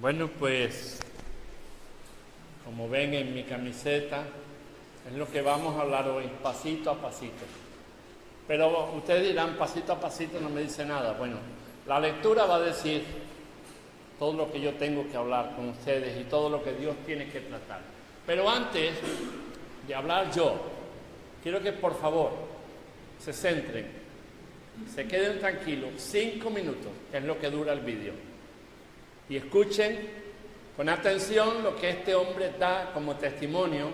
Bueno, pues como ven en mi camiseta, es lo que vamos a hablar hoy, pasito a pasito. Pero ustedes dirán, pasito a pasito no me dice nada. Bueno, la lectura va a decir todo lo que yo tengo que hablar con ustedes y todo lo que Dios tiene que tratar. Pero antes de hablar yo, quiero que por favor se centren, se queden tranquilos, 5 minutos, que es lo que dura el vídeo. Y escuchen con atención lo que este hombre da como testimonio,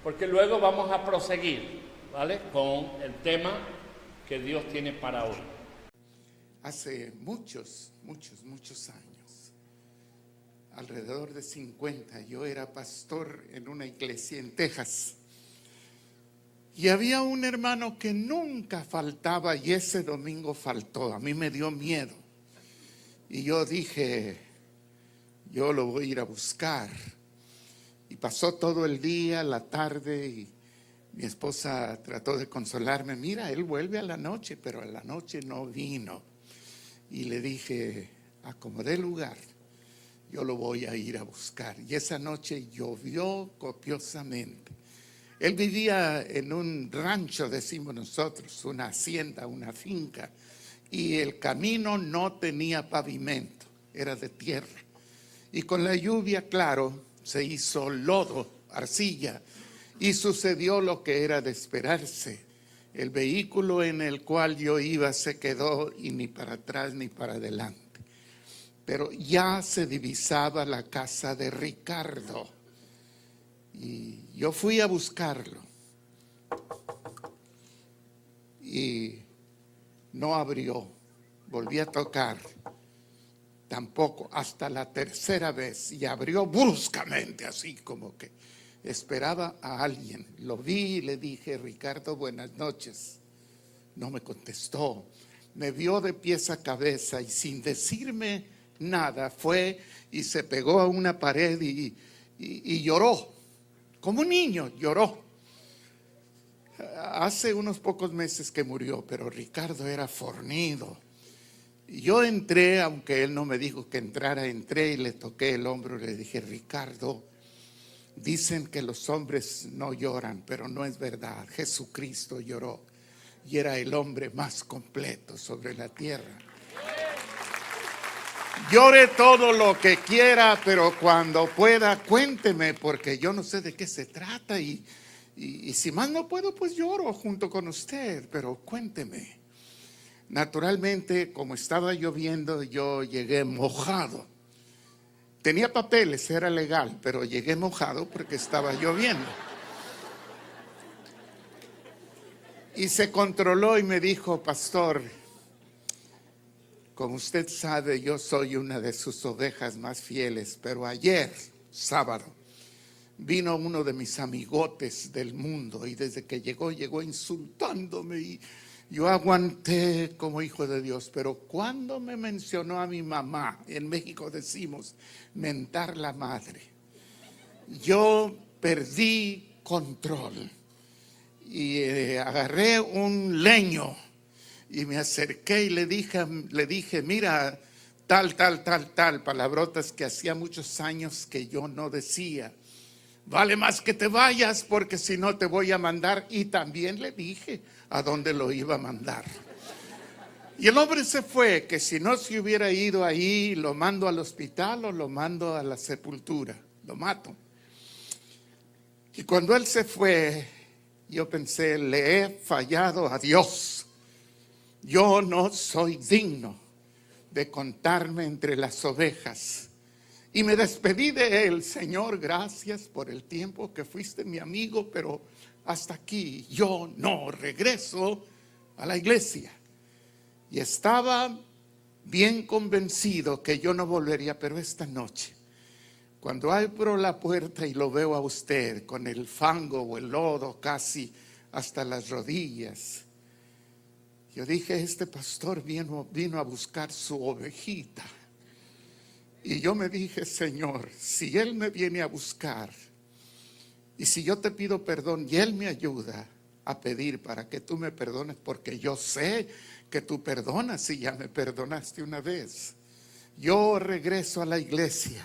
porque luego vamos a proseguir, ¿vale?, con el tema que Dios tiene para hoy. Hace muchos años, alrededor de 50, yo era pastor en una iglesia en Texas. Y había un hermano que nunca faltaba y ese domingo faltó. A mí me dio miedo. Y yo dije, yo lo voy a ir a buscar. Y pasó todo el día, la tarde, y mi esposa trató de consolarme. Mira, él vuelve a la noche, pero a la noche no vino. Y le dije, acomodé lugar, yo lo voy a ir a buscar. Y esa noche llovió copiosamente. Él vivía en un rancho, decimos nosotros, una hacienda, una finca, y el camino no tenía pavimento, era de tierra. Y con la lluvia, claro, se hizo lodo, arcilla, y sucedió lo que era de esperarse. El vehículo en el cual yo iba se quedó y ni para atrás ni para adelante. Pero ya se divisaba la casa de Ricardo. Y yo fui a buscarlo. Y no abrió. Volví a tocar. Tampoco, hasta la tercera vez. Y abrió bruscamente, así como que esperaba a alguien. Lo vi y le dije, Ricardo, buenas noches. No me contestó. Me vio de pies a cabeza y sin decirme nada fue y se pegó a una pared y lloró. Como un niño, lloró. Hace unos pocos meses que murió, pero Ricardo era fornido. Yo entré, aunque él no me dijo que entrara, entré y le toqué el hombro y le dije, Ricardo, dicen que los hombres no lloran, pero no es verdad. Jesucristo lloró y era el hombre más completo sobre la tierra. Llore todo lo que quiera, pero cuando pueda, cuénteme, porque yo no sé de qué se trata y si más no puedo, pues lloro junto con usted, pero cuénteme. Naturalmente, como estaba lloviendo, yo llegué mojado. Tenía papeles, era legal, pero llegué mojado porque estaba lloviendo. Y se controló y me dijo, pastor, como usted sabe, yo soy una de sus ovejas más fieles, pero ayer, sábado, vino uno de mis amigotes del mundo y desde que llegó insultándome y yo aguanté como hijo de Dios, pero cuando me mencionó a mi mamá, en México decimos mentar la madre, yo perdí control y agarré un leño y me acerqué y le dije, mira, tal, palabrotas que hacía muchos años que yo no decía. Vale más que te vayas porque si no te voy a mandar. Y también le dije a dónde lo iba a mandar. Y el hombre se fue, que si no se hubiera ido ahí, lo mando al hospital o lo mando a la sepultura, lo mato. Y cuando él se fue, yo pensé, le he fallado a Dios. Yo no soy digno de contarme entre las ovejas. Y me despedí de él. Señor, gracias por el tiempo que fuiste mi amigo, pero hasta aquí yo no regreso a la iglesia. Y estaba bien convencido que yo no volvería, pero esta noche, cuando abro la puerta y lo veo a usted con el fango o el lodo casi hasta las rodillas, yo dije, este pastor vino a buscar su ovejita. Y yo me dije, Señor, si Él me viene a buscar y si yo te pido perdón y Él me ayuda a pedir para que tú me perdones, porque yo sé que tú perdonas y ya me perdonaste una vez, yo regreso a la iglesia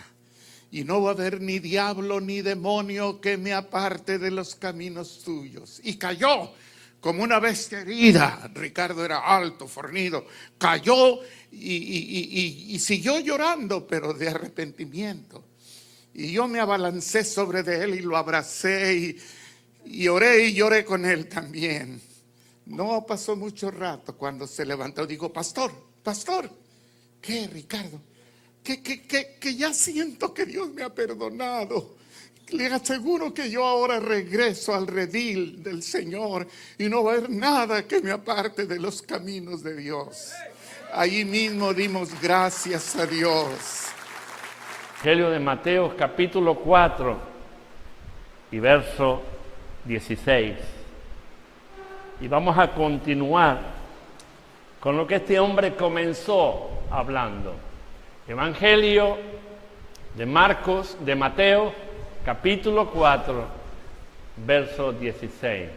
y no va a haber ni diablo ni demonio que me aparte de los caminos tuyos. Y cayó como una bestia herida. Ricardo era alto, fornido. Cayó y siguió llorando, pero de arrepentimiento. Y yo me abalancé sobre de él y lo abracé y oré y lloré con él también. No pasó mucho rato cuando se levantó. Digo, pastor, ¿qué, Ricardo? Que ya siento que Dios me ha perdonado. Le aseguro que yo ahora regreso al redil del Señor y no va a haber nada que me aparte de los caminos de Dios. Ahí mismo dimos gracias a Dios. Evangelio de Mateo, capítulo 4 y verso 16. Y vamos a continuar con lo que este hombre comenzó hablando. Evangelio de Mateo, capítulo 4, verso 16.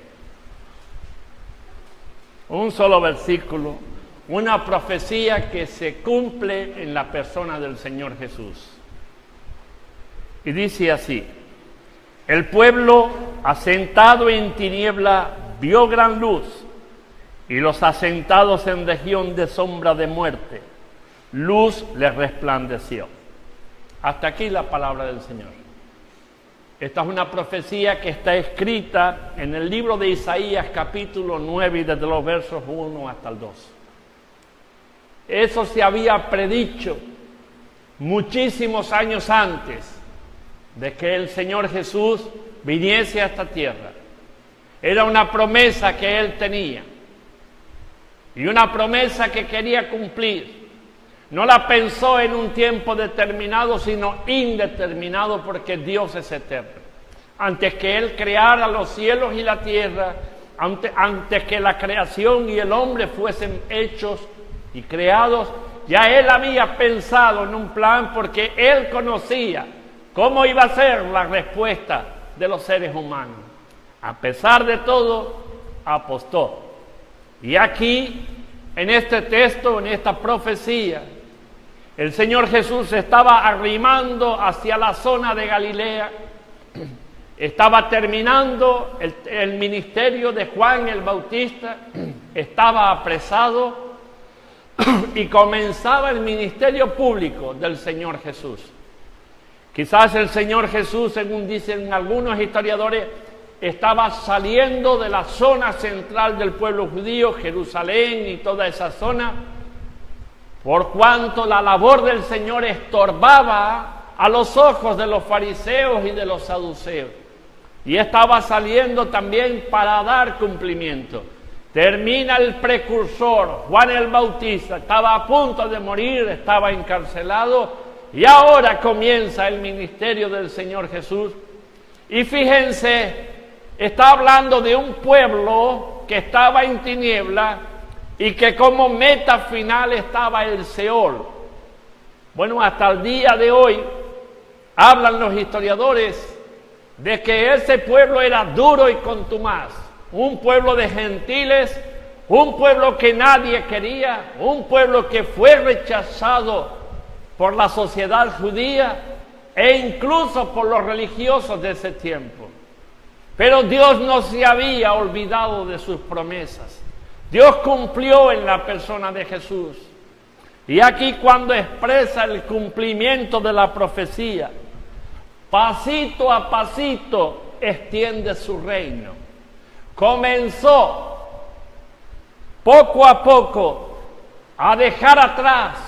Un solo versículo, una profecía que se cumple en la persona del Señor Jesús. Y dice así: el pueblo asentado en tiniebla vio gran luz, y los asentados en región de sombra de muerte, luz les resplandeció. Hasta aquí la palabra del Señor. Esta es una profecía que está escrita en el libro de Isaías, capítulo 9, y desde los versos 1 hasta el 2. Eso se había predicho muchísimos años antes de que el Señor Jesús viniese a esta tierra. Era una promesa que Él tenía y una promesa que quería cumplir. No la pensó en un tiempo determinado, sino indeterminado, porque Dios es eterno. Antes que Él creara los cielos y la tierra, antes que la creación y el hombre fuesen hechos y creados, ya Él había pensado en un plan, porque Él conocía cómo iba a ser la respuesta de los seres humanos. A pesar de todo, apostó. Y aquí, en este texto, en esta profecía, el Señor Jesús estaba arrimando hacia la zona de Galilea. Estaba terminando el ministerio de Juan el Bautista. Estaba apresado y comenzaba el ministerio público del Señor Jesús. Quizás el Señor Jesús, según dicen algunos historiadores, estaba saliendo de la zona central del pueblo judío, Jerusalén y toda esa zona, por cuanto la labor del Señor estorbaba a los ojos de los fariseos y de los saduceos. Y estaba saliendo también para dar cumplimiento. Termina el precursor, Juan el Bautista, estaba a punto de morir, estaba encarcelado, y ahora comienza el ministerio del Señor Jesús. Y fíjense, está hablando de un pueblo que estaba en tiniebla y que como meta final estaba el Seol. Bueno, hasta el día de hoy hablan los historiadores de que ese pueblo era duro y contumaz, un pueblo de gentiles, un pueblo que nadie quería, un pueblo que fue rechazado por la sociedad judía e incluso por los religiosos de ese tiempo. Pero Dios no se había olvidado de sus promesas. Dios cumplió en la persona de Jesús. Y aquí cuando expresa el cumplimiento de la profecía, pasito a pasito extiende su reino. Comenzó poco a poco a dejar atrás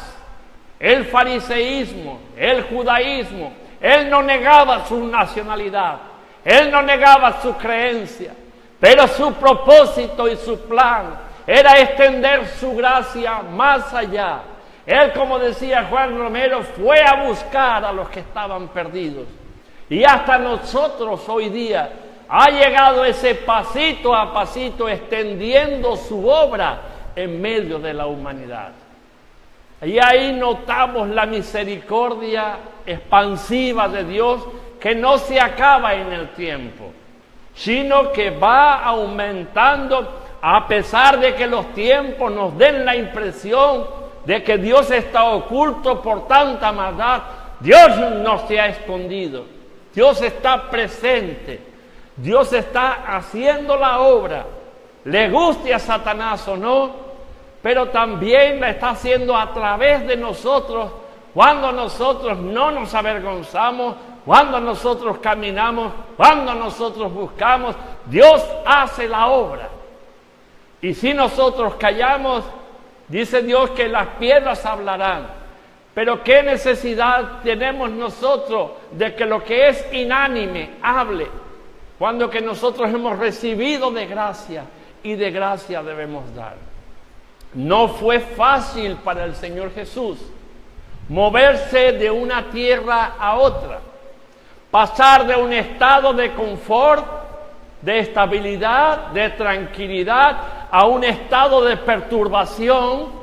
el fariseísmo, el judaísmo. Él no negaba su nacionalidad, Él no negaba su creencia, pero su propósito y su plan era extender su gracia más allá. Él, como decía Juan Romero, fue a buscar a los que estaban perdidos. Y hasta nosotros hoy día ha llegado ese pasito a pasito extendiendo su obra en medio de la humanidad. Y ahí notamos la misericordia expansiva de Dios, que no se acaba en el tiempo, sino que va aumentando a pesar de que los tiempos nos den la impresión de que Dios está oculto por tanta maldad, Dios no se ha escondido. Dios está presente. Dios está haciendo la obra. Le guste a Satanás o no, pero también la está haciendo a través de nosotros, cuando nosotros no nos avergonzamos, cuando nosotros caminamos, cuando nosotros buscamos, Dios hace la obra. Y si nosotros callamos, dice Dios que las piedras hablarán. Pero ¿qué necesidad tenemos nosotros de que lo que es inánime hable? Cuando que nosotros hemos recibido de gracia y de gracia debemos dar. No fue fácil para el Señor Jesús moverse de una tierra a otra, pasar de un estado de confort, de estabilidad, de tranquilidad, a un estado de perturbación,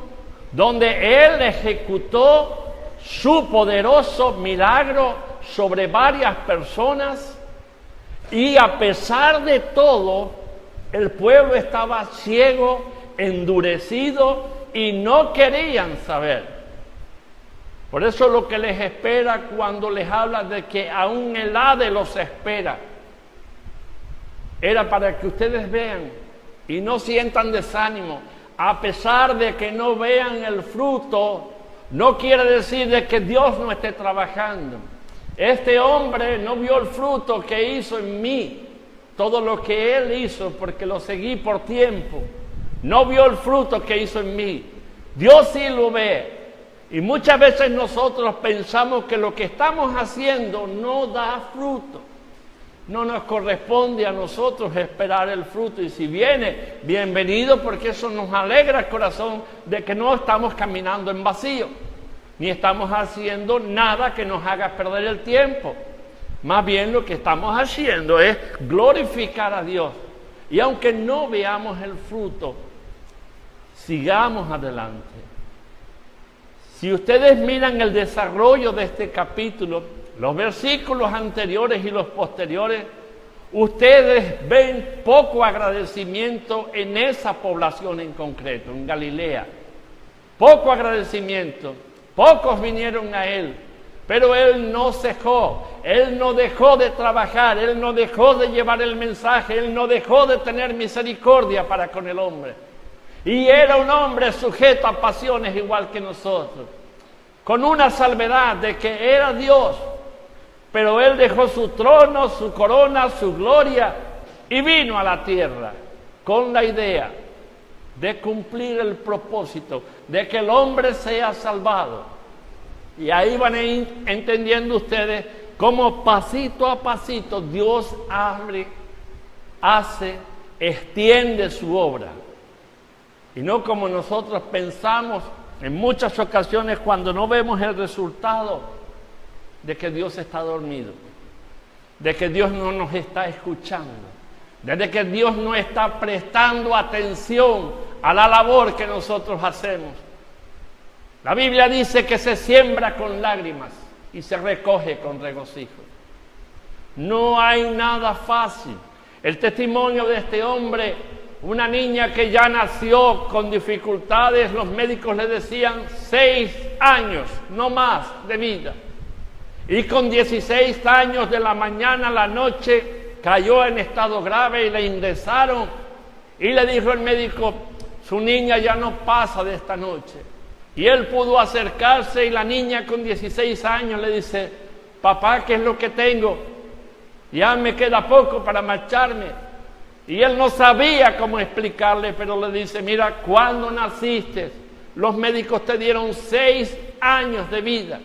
donde Él ejecutó su poderoso milagro sobre varias personas, y a pesar de todo, el pueblo estaba ciego, endurecido, y no querían saber. Por eso lo que les espera cuando les habla de que aún el Hades los espera, era para que ustedes vean y no sientan desánimo. A pesar de que no vean el fruto, no quiere decir de que Dios no esté trabajando. Este hombre no vio el fruto que hizo en mí, todo lo que él hizo, porque lo seguí por tiempo. No vio el fruto que hizo en mí. Dios sí lo ve. Y muchas veces nosotros pensamos que lo que estamos haciendo no da fruto. No nos corresponde a nosotros esperar el fruto. Y si viene, bienvenido, porque eso nos alegra el corazón de que no estamos caminando en vacío, ni estamos haciendo nada que nos haga perder el tiempo. Más bien lo que estamos haciendo es glorificar a Dios. Y aunque no veamos el fruto, sigamos adelante. Si ustedes miran el desarrollo de este capítulo, los versículos anteriores y los posteriores, ustedes ven poco agradecimiento en esa población en concreto, en Galilea. Poco agradecimiento. Pocos vinieron a Él, pero Él no cejó. Él no dejó de trabajar. Él no dejó de llevar el mensaje. Él no dejó de tener misericordia para con el hombre. Y era un hombre sujeto a pasiones igual que nosotros, con una salvedad de que era Dios, pero Él dejó su trono, su corona, su gloria y vino a la tierra con la idea de cumplir el propósito de que el hombre sea salvado. Y ahí van a ir entendiendo ustedes cómo pasito a pasito Dios extiende su obra. Y no como nosotros pensamos en muchas ocasiones cuando no vemos el resultado, de que Dios está dormido, de que Dios no nos está escuchando, de que Dios no está prestando atención a la labor que nosotros hacemos. La Biblia dice que se siembra con lágrimas y se recoge con regocijo. No hay nada fácil. El testimonio de este hombre, una niña que ya nació con dificultades, los médicos le decían 6 años, no más, de vida. Y con 16 años, de la mañana a la noche, cayó en estado grave y le ingresaron. Y le dijo el médico, su niña ya no pasa de esta noche. Y él pudo acercarse y la niña con 16 años le dice, papá, ¿qué es lo que tengo? Ya me queda poco para marcharme. Y él no sabía cómo explicarle, pero le dice, mira, cuando naciste, los médicos te dieron 6 años de vida.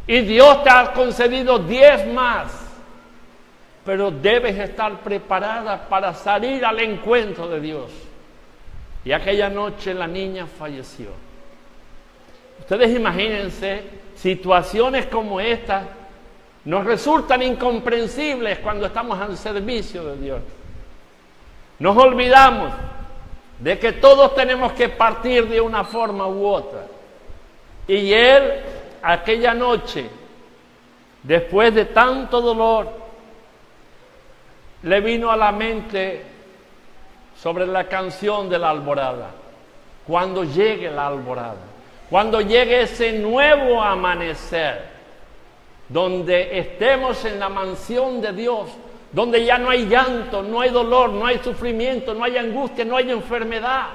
Y Dios te ha concedido 10 más. Pero debes estar preparada para salir al encuentro de Dios. Y aquella noche la niña falleció. Ustedes imagínense, situaciones como esta nos resultan incomprensibles cuando estamos al servicio de Dios. Nos olvidamos de que todos tenemos que partir de una forma u otra. Y él, aquella noche, después de tanto dolor, le vino a la mente sobre la canción de la alborada. cuando llegue la alborada, cuando llegue ese nuevo amanecer, donde estemos en la mansión de Dios, donde ya no hay llanto, no hay dolor, no hay sufrimiento, no hay angustia, no hay enfermedad.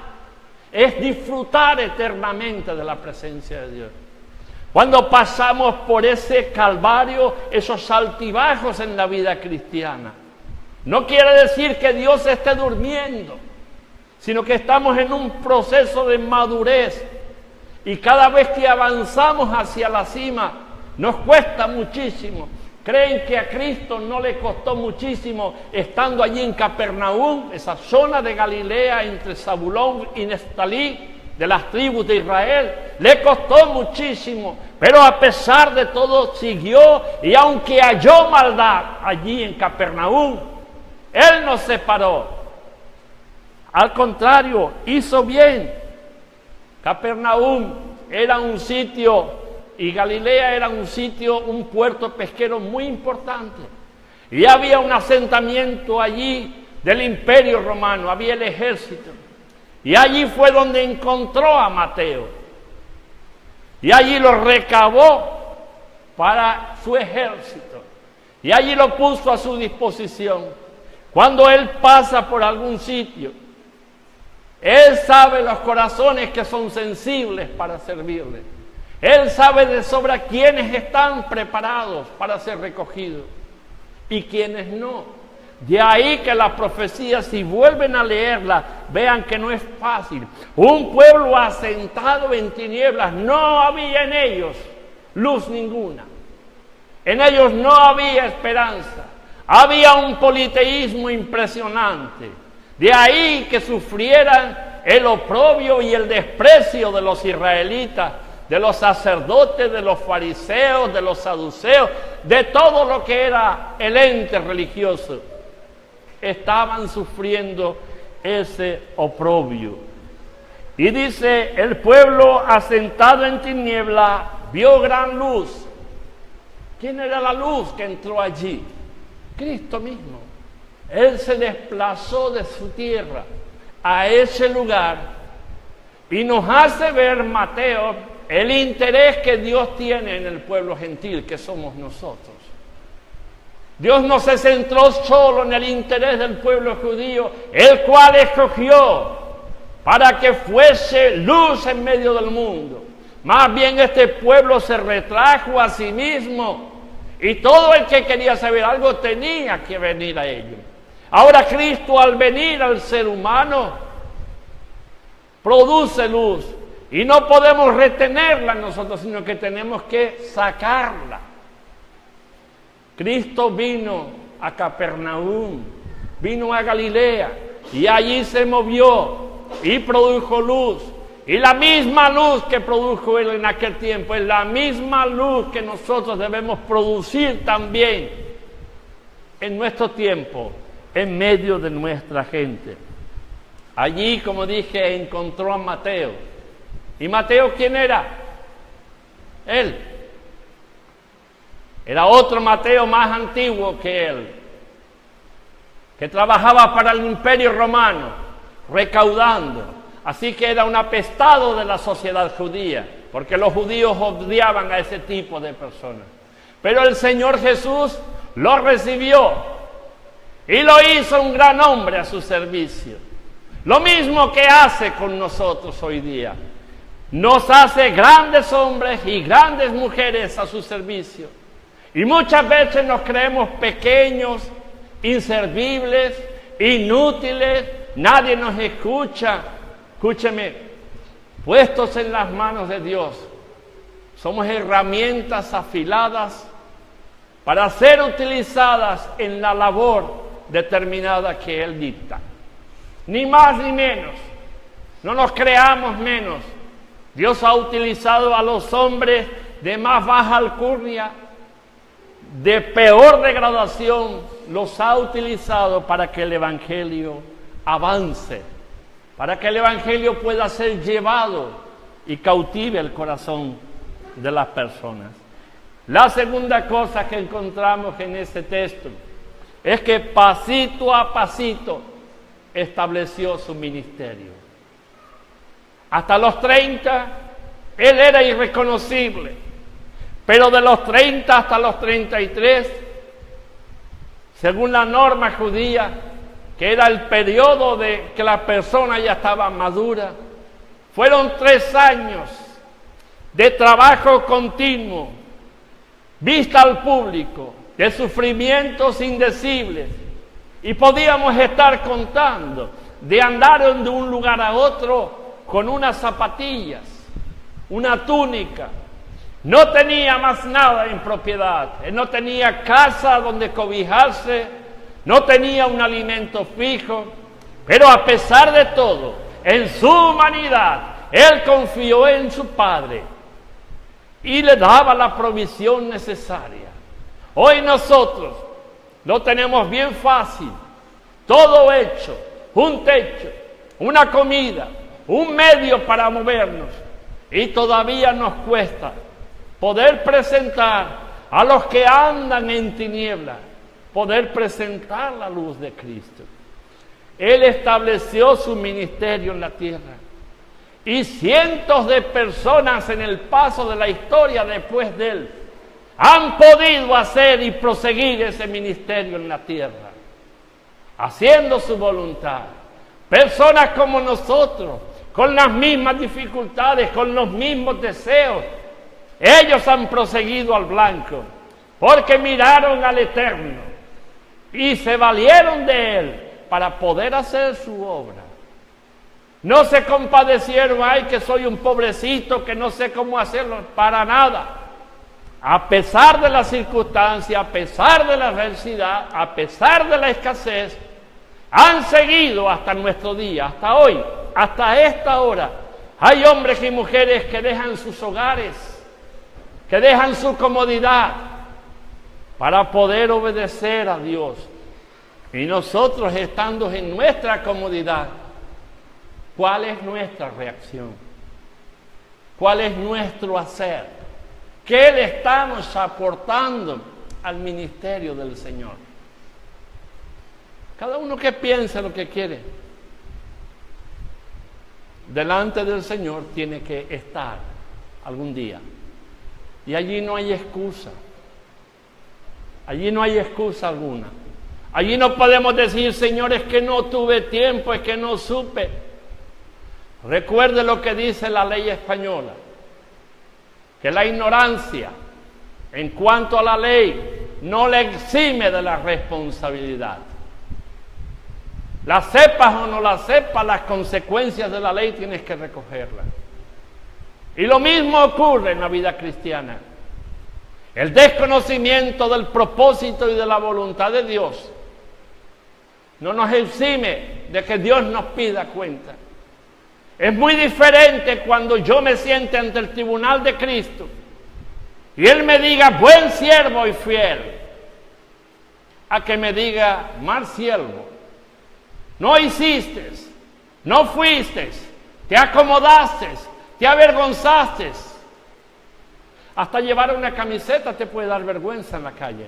Es disfrutar eternamente de la presencia de Dios. Cuando pasamos por ese calvario, esos altibajos en la vida cristiana, no quiere decir que Dios esté durmiendo, sino que estamos en un proceso de madurez y cada vez que avanzamos hacia la cima nos cuesta muchísimo. ¿Creen que a Cristo no le costó muchísimo estando allí en Capernaum, esa zona de Galilea entre Zabulón y Neftalí, de las tribus de Israel? Le costó muchísimo, pero a pesar de todo siguió, y aunque halló maldad allí en Capernaum, Él no se paró. Al contrario, hizo bien. Capernaum era un sitio, y Galilea era un sitio, un puerto pesquero muy importante. Y había un asentamiento allí del Imperio Romano, había el ejército. Y allí fue donde encontró a Mateo. Y allí lo recabó para su ejército. Y allí lo puso a su disposición. Cuando él pasa por algún sitio, él sabe los corazones que son sensibles para servirle. Él sabe de sobra quiénes están preparados para ser recogidos y quiénes no. De ahí que la profecía, si vuelven a leerla, vean que no es fácil. Un pueblo asentado en tinieblas, no había en ellos luz ninguna. En ellos no había esperanza. Había un politeísmo impresionante. De ahí que sufrieran el oprobio y el desprecio de los israelitas, de los sacerdotes, de los fariseos, de los saduceos, de todo lo que era el ente religioso. Estaban sufriendo ese oprobio. Y dice, el pueblo asentado en tiniebla vio gran luz. ¿Quién era la luz que entró allí? Cristo mismo. Él se desplazó de su tierra a ese lugar y nos hace ver, Mateo, el interés que Dios tiene en el pueblo gentil que somos nosotros. Dios no se centró solo en el interés del pueblo judío, el cual escogió para que fuese luz en medio del mundo. Más bien este pueblo se retrajo a sí mismo y todo el que quería saber algo tenía que venir a ellos. Ahora Cristo, al venir al ser humano, produce luz y no podemos retenerla nosotros, sino que tenemos que sacarla. Cristo vino a Capernaum, vino a Galilea y allí se movió y produjo luz. Y la misma luz que produjo Él en aquel tiempo es la misma luz que nosotros debemos producir también en nuestro tiempo, en medio de nuestra gente. Allí, como dije, encontró a Mateo. ¿Y Mateo quién era? Él. Era otro Mateo más antiguo que él, que trabajaba para el Imperio Romano, recaudando. Así que era un apestado de la sociedad judía, porque los judíos odiaban a ese tipo de personas. Pero el Señor Jesús lo recibió y lo hizo un gran hombre a su servicio. Lo mismo que hace con nosotros hoy día. Nos hace grandes hombres y grandes mujeres a su servicio. Y muchas veces nos creemos pequeños, inservibles, inútiles, nadie nos escucha. Escúcheme, puestos en las manos de Dios, somos herramientas afiladas para ser utilizadas en la labor determinada que Él dicta. Ni más ni menos, no nos creamos menos. Dios ha utilizado a los hombres de más baja alcurnia, de peor degradación, los ha utilizado para que el Evangelio avance, para que el Evangelio pueda ser llevado y cautive el corazón de las personas. La segunda cosa que encontramos en este texto es que pasito a pasito estableció su ministerio. Hasta los 30, él era irreconocible. Pero de los 30 hasta los 33, según la norma judía, que era el periodo de que la persona ya estaba madura, fueron 3 años de trabajo continuo, vista al público, de sufrimientos indecibles. Y podíamos estar contando de andar de un lugar a otro con unas zapatillas, una túnica. No tenía más nada en propiedad. Él no tenía casa donde cobijarse, no tenía un alimento fijo. Pero a pesar de todo, en su humanidad, él confió en su Padre y le daba la provisión necesaria. Hoy nosotros lo tenemos bien fácil, todo hecho, un techo, una comida, un medio para movernos, y todavía nos cuesta poder presentar a los que andan en tinieblas, poder presentar la luz de Cristo. Él estableció su ministerio en la tierra, y cientos de personas en el paso de la historia después de él han podido hacer y proseguir ese ministerio en la tierra, haciendo su voluntad. Personas como nosotros, con las mismas dificultades, con los mismos deseos, ellos han proseguido al blanco, porque miraron al Eterno y se valieron de Él para poder hacer su obra. No se compadecieron, ay, que soy un pobrecito, que no sé cómo hacerlo, para nada. A pesar de la circunstancia, a pesar de la adversidad, a pesar de la escasez, han seguido hasta nuestro día, hasta hoy, hasta esta hora. Hay hombres y mujeres que dejan sus hogares, que dejan su comodidad para poder obedecer a Dios. Y nosotros, estando en nuestra comodidad, ¿cuál es nuestra reacción? ¿Cuál es nuestro hacer? ¿Qué le estamos aportando al ministerio del Señor? Cada uno que piense lo que quiere. Delante del Señor tiene que estar algún día. Y allí no hay excusa. Allí no hay excusa alguna. Allí no podemos decir, Señor, es que no tuve tiempo, es que no supe. Recuerde lo que dice la ley española, que la ignorancia en cuanto a la ley no le exime de la responsabilidad. La sepas o no la sepas, las consecuencias de la ley tienes que recogerlas. Y lo mismo ocurre en la vida cristiana. El desconocimiento del propósito y de la voluntad de Dios no nos exime de que Dios nos pida cuenta. Es muy diferente cuando yo me siente ante el tribunal de Cristo y Él me diga, buen siervo y fiel, a que me diga, mal siervo, no hiciste, no fuiste, te acomodaste, te avergonzaste. Hasta llevar una camiseta te puede dar vergüenza en la calle.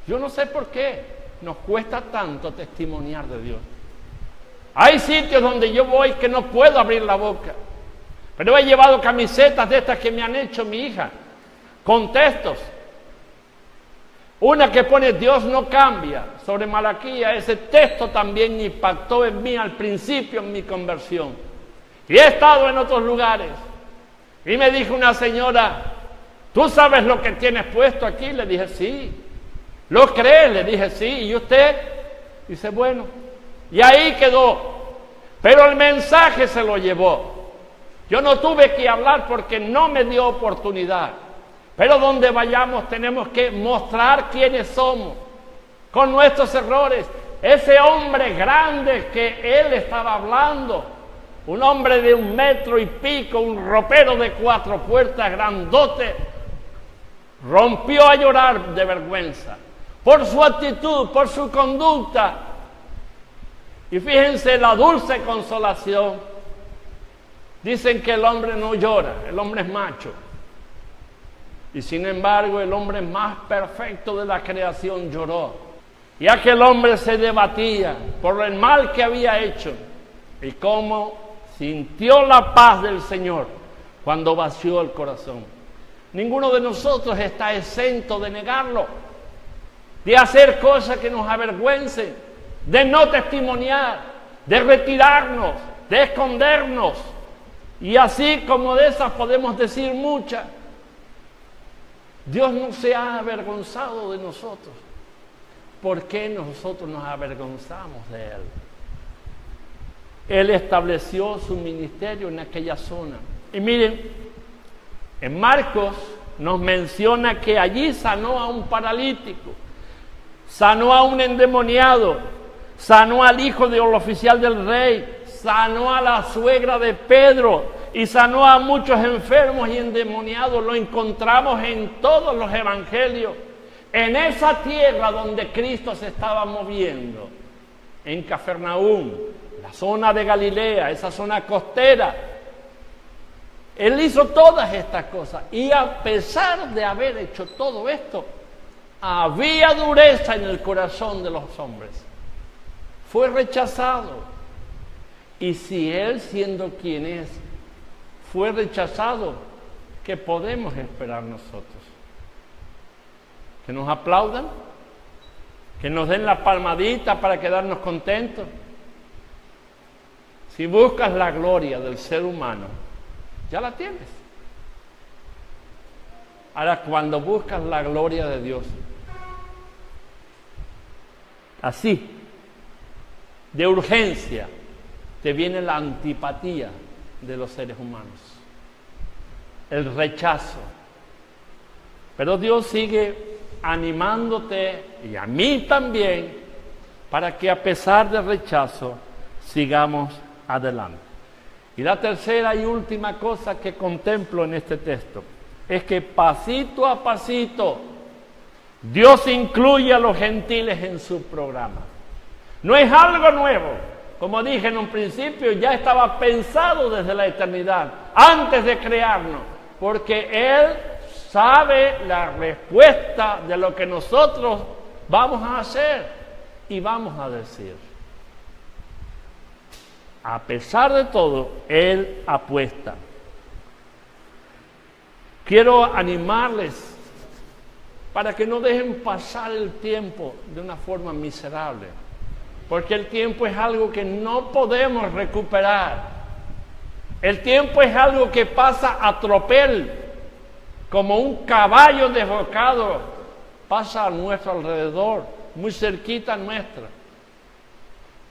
Yo no sé por qué nos cuesta tanto testimoniar de Dios. Hay sitios donde yo voy que no puedo abrir la boca, pero he llevado camisetas de estas que me han hecho mi hija, con textos. Una que pone Dios no cambia, sobre Malaquía. Ese texto también impactó en mí al principio en mi conversión. Y he estado en otros lugares. Y me dijo una señora, ¿tú sabes lo que tienes puesto aquí? Le dije, sí. ¿Lo crees? Le dije, sí. ¿Y usted? Dice, bueno. Y ahí quedó. Pero el mensaje se lo llevó. Yo no tuve que hablar porque no me dio oportunidad. Pero donde vayamos tenemos que mostrar quiénes somos, con nuestros errores. Ese hombre grande que él estaba hablando, un hombre de 1 metro y pico, un ropero de 4 puertas, grandote, rompió a llorar de vergüenza por su actitud, por su conducta. Y fíjense la dulce consolación. Dicen que el hombre no llora, el hombre es macho. Y sin embargo, el hombre más perfecto de la creación lloró. Y aquel hombre se debatía por el mal que había hecho y cómo sintió la paz del Señor cuando vació el corazón. Ninguno de nosotros está exento de negarlo, de hacer cosas que nos avergüencen, de no testimoniar, de retirarnos, de escondernos. Y así como de esas podemos decir muchas. Dios no se ha avergonzado de nosotros. ¿Por qué nosotros nos avergonzamos de Él? Él estableció su ministerio en aquella zona. Y miren, en Marcos nos menciona que allí sanó a un paralítico, sanó a un endemoniado, sanó al hijo del oficial del rey, sanó a la suegra de Pedro y sanó a muchos enfermos y endemoniados. Lo encontramos en todos los evangelios. En esa tierra donde Cristo se estaba moviendo, en Cafarnaúm, la zona de Galilea, esa zona costera, Él hizo todas estas cosas. Y a pesar de haber hecho todo esto, había dureza en el corazón de los hombres. Fue rechazado. Y si Él, siendo quien es, fue rechazado, ¿qué podemos esperar nosotros? ¿Que nos aplaudan? ¿Que nos den la palmadita para quedarnos contentos? Si buscas la gloria del ser humano, ya la tienes. Ahora, cuando buscas la gloria de Dios, así, de urgencia, te viene la antipatía de los seres humanos, el rechazo. Pero Dios sigue animándote, y a mí también, para que a pesar del rechazo sigamos adelante. Y la tercera y última cosa que contemplo en este texto es que pasito a pasito Dios incluye a los gentiles en su programa. No es algo nuevo. Como dije en un principio, ya estaba pensado desde la eternidad, antes de crearnos, porque Él sabe la respuesta de lo que nosotros vamos a hacer y vamos a decir. A pesar de todo, Él apuesta. Quiero animarles para que no dejen pasar el tiempo de una forma miserable, porque el tiempo es algo que no podemos recuperar. El tiempo es algo que pasa a tropel, como un caballo desbocado, pasa a nuestro alrededor, muy cerquita nuestra.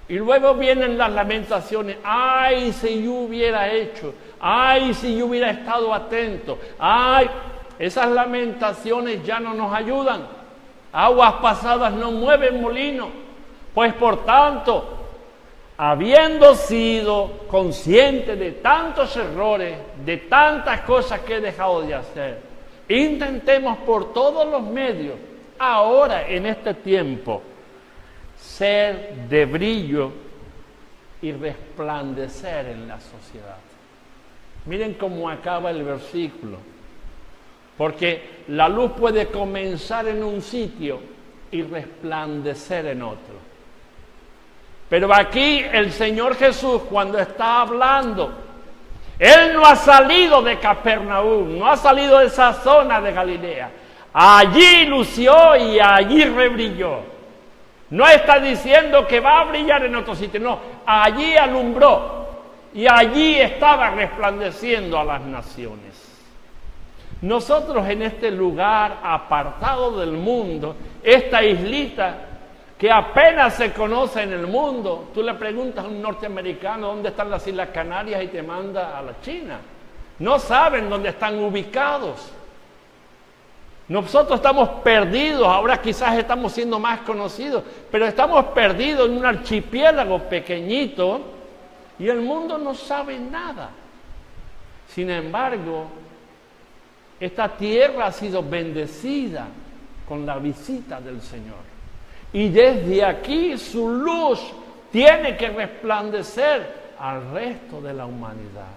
Y luego vienen las lamentaciones. ¡Ay, si yo hubiera hecho! ¡Ay, si yo hubiera estado atento! ¡Ay! Esas lamentaciones ya no nos ayudan. Aguas pasadas no mueven molino. Pues por tanto, habiendo sido consciente de tantos errores, de tantas cosas que he dejado de hacer, intentemos por todos los medios, ahora en este tiempo, ser de brillo y resplandecer en la sociedad. Miren cómo acaba el versículo, porque la luz puede comenzar en un sitio y resplandecer en otro. Pero aquí el Señor Jesús, cuando está hablando, Él no ha salido de Cafarnaúm, no ha salido de esa zona de Galilea. Allí lució y allí rebrilló. No está diciendo que va a brillar en otro sitio, no. Allí alumbró y allí estaba resplandeciendo a las naciones. Nosotros en este lugar apartado del mundo, esta islita que apenas se conoce en el mundo, tú le preguntas a un norteamericano dónde están las Islas Canarias y te manda a la China. No saben dónde están ubicados. Nosotros estamos perdidos, ahora quizás estamos siendo más conocidos, pero estamos perdidos en un archipiélago pequeñito y el mundo no sabe nada. Sin embargo, esta tierra ha sido bendecida con la visita del Señor. Y desde aquí su luz tiene que resplandecer al resto de la humanidad.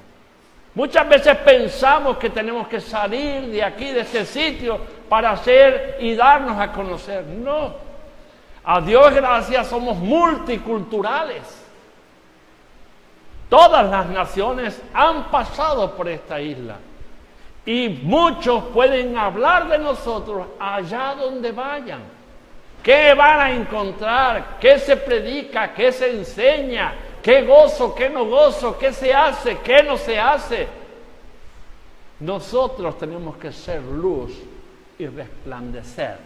Muchas veces pensamos que tenemos que salir de aquí, de este sitio, para hacer y darnos a conocer. No. A Dios gracias somos multiculturales. Todas las naciones han pasado por esta isla. Y muchos pueden hablar de nosotros allá donde vayan. ¿Qué van a encontrar? ¿Qué se predica? ¿Qué se enseña? ¿Qué gozo? ¿Qué no gozo? ¿Qué se hace? ¿Qué no se hace? Nosotros tenemos que ser luz y resplandecer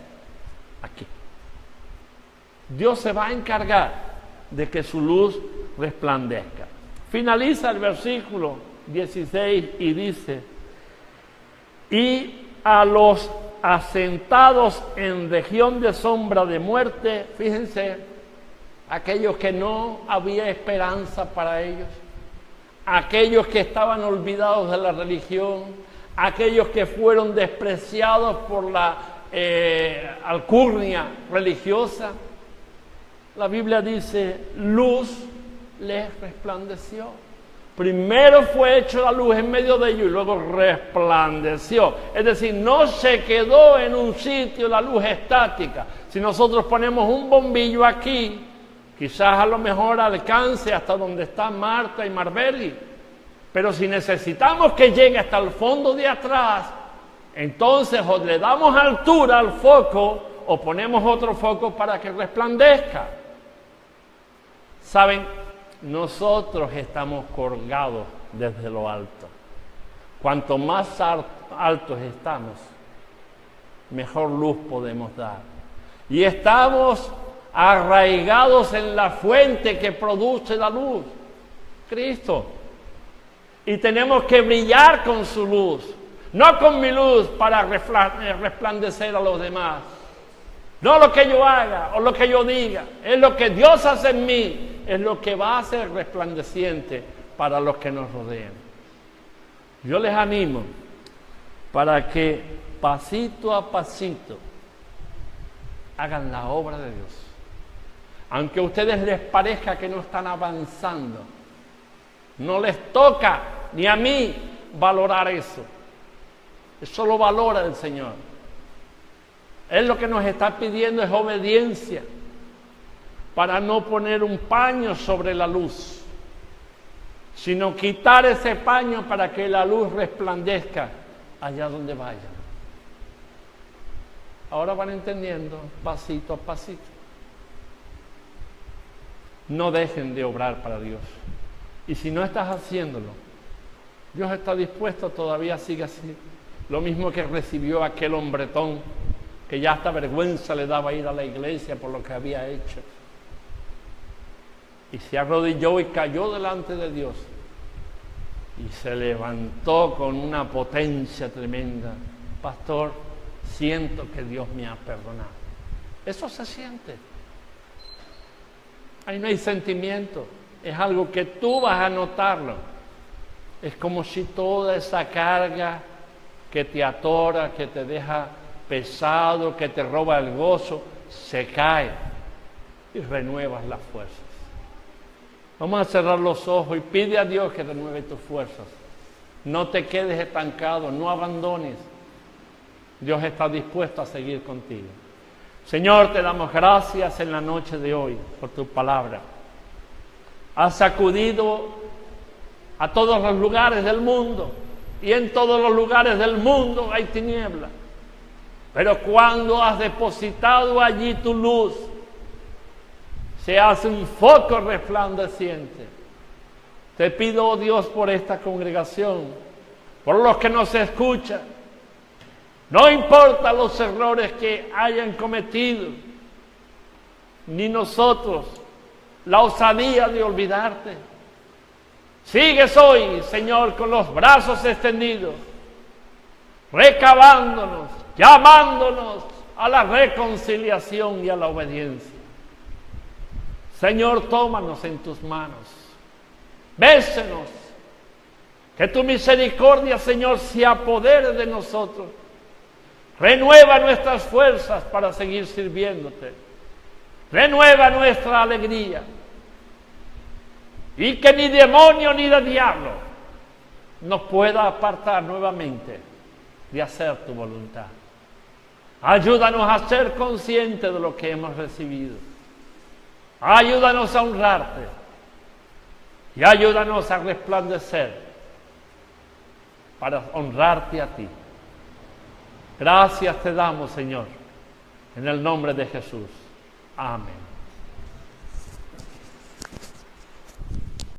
aquí. Dios se va a encargar de que su luz resplandezca. Finaliza el versículo 16 y dice: y a los asentados en región de sombra de muerte, fíjense, aquellos que no había esperanza para ellos, aquellos que estaban olvidados de la religión, aquellos que fueron despreciados por la alcurnia religiosa. La Biblia dice, luz les resplandeció. Primero fue hecho la luz en medio de ellos y luego resplandeció. Es decir, no se quedó en un sitio la luz estática. Si nosotros ponemos un bombillo aquí, quizás a lo mejor alcance hasta donde está Marta y Marbeli. Pero si necesitamos que llegue hasta el fondo de atrás, entonces o le damos altura al foco o ponemos otro foco para que resplandezca. ¿Saben? Nosotros estamos colgados desde lo alto. Cuanto más altos estamos, mejor luz podemos dar. Y estamos arraigados en la fuente que produce la luz, Cristo. Y tenemos que brillar con su luz, no con mi luz para resplandecer a los demás. No lo que yo haga o lo que yo diga, es lo que Dios hace en mí, es lo que va a ser resplandeciente para los que nos rodean. Yo les animo para que pasito a pasito hagan la obra de Dios. Aunque a ustedes les parezca que no están avanzando, no les toca ni a mí valorar eso. Eso lo valora el Señor. Él lo que nos está pidiendo es obediencia para no poner un paño sobre la luz, sino quitar ese paño para que la luz resplandezca allá donde vayan. Ahora van entendiendo pasito a pasito. No dejen de obrar para Dios. Y si no estás haciéndolo, Dios está dispuesto, todavía sigue así. Lo mismo que recibió aquel hombretón que ya hasta vergüenza le daba ir a la iglesia por lo que había hecho. Y se arrodilló y cayó delante de Dios. Y se levantó con una potencia tremenda. Pastor, siento que Dios me ha perdonado. Eso se siente. Ahí no hay sentimiento. Es algo que tú vas a notarlo. Es como si toda esa carga que te atora, que te deja pesado, que te roba el gozo, se cae y renuevas las fuerzas. Vamos a cerrar los ojos y pide a Dios que renueve tus fuerzas. No te quedes estancado, no abandones. Dios está dispuesto a seguir contigo. Señor, te damos gracias en la noche de hoy por tu palabra. Has sacudido a todos los lugares del mundo y en todos los lugares del mundo hay tinieblas. Pero cuando has depositado allí tu luz, se hace un foco resplandeciente. Te pido, oh Dios, por esta congregación, por los que nos escuchan. No importa los errores que hayan cometido, ni nosotros, la osadía de olvidarte. Sigues hoy, Señor, con los brazos extendidos, recabándonos, llamándonos a la reconciliación y a la obediencia. Señor, tómanos en tus manos, bésenos, que tu misericordia, Señor, se apodere de nosotros, renueva nuestras fuerzas para seguir sirviéndote, renueva nuestra alegría, y que ni demonio ni de diablo nos pueda apartar nuevamente de hacer tu voluntad. Ayúdanos a ser conscientes de lo que hemos recibido. Ayúdanos a honrarte. y ayúdanos a resplandecer para honrarte a ti. Gracias te damos, Señor, en el nombre de Jesús. Amén.